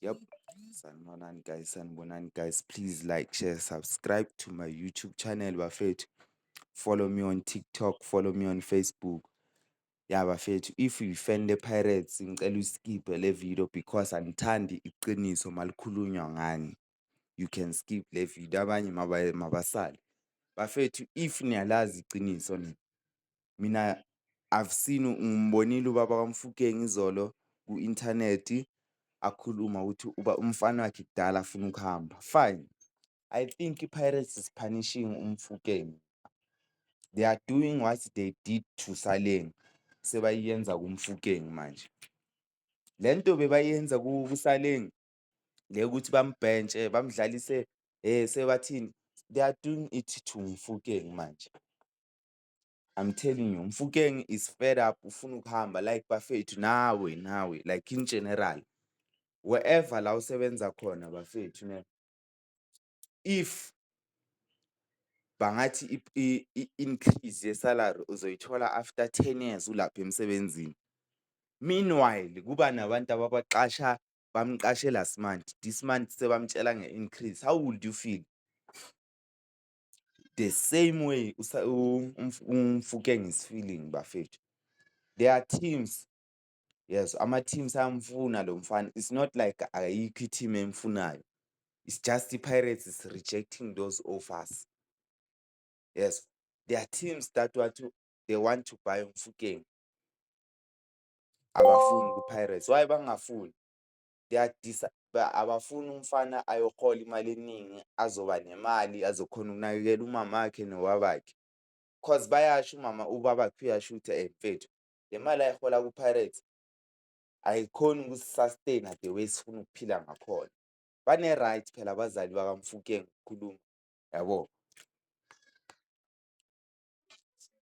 Yep. Sanibonani guys, sanibonani guys. Please like, share, subscribe to my YouTube channel bafethu. Follow me on TikTok, follow me on Facebook. Yeah bafethu, if you fan the Pirates, ngicela uskip le video because angithandi iqiniso malikhulunywa ngani. You can skip le video abanye mabasali. Bafethu, if niyalazi iqiniso mina I've seen ngimbonile ubaba kaMfukeng izolo ku-inthanethi akhuluma ukuthi umfana wakhe kudala afuna ukuhamba. Fine. I think i-Pirates is punishing uMfukeng. They are doing what they did to Saleng. Sebayenza kuMfukeng manje. Le nto bebayenza kuSaleng le ukuthi bambhentshe bamdlalise sebathini. They are doing it to Mfukeng manje. I'm telling you, Mfukeng is fed up ufuna ukuhamba like bafethu nawe like in general. Wherever la usebenza khona bafethu ne. If bangathi i-increase yesalary uzoyithola after 10 years ulapha emsebenzini. Meanwhile kuba nabantu ababaqasha bamqashe last month, this month sebamtshela nge-increase. How would you feel? The same way Mfukeng is feeling bafethu. There are teams, yes, ama-teams ayamfuna lo mfana. It's not like ayikho i-team emfunayo. It's just the Pirates is rejecting those offers. Yes, there are teams that they want to buy Mfukeng. Abafuni ku-Pirates. Why bangafuni? They are abafuni umfana ayohola imali eningi azoba nemali azokhona ukunakekela umama wakhe nowabakhe. Cause bayasho ubabakhe uyasho ukuthi mfethu le mali ayihola ku-Pirates ayikhoni ukusustain the way sifuna ukuphila ngakhona. Bane-right phela abazali bakaMfukeng ukukhuluma, yabo.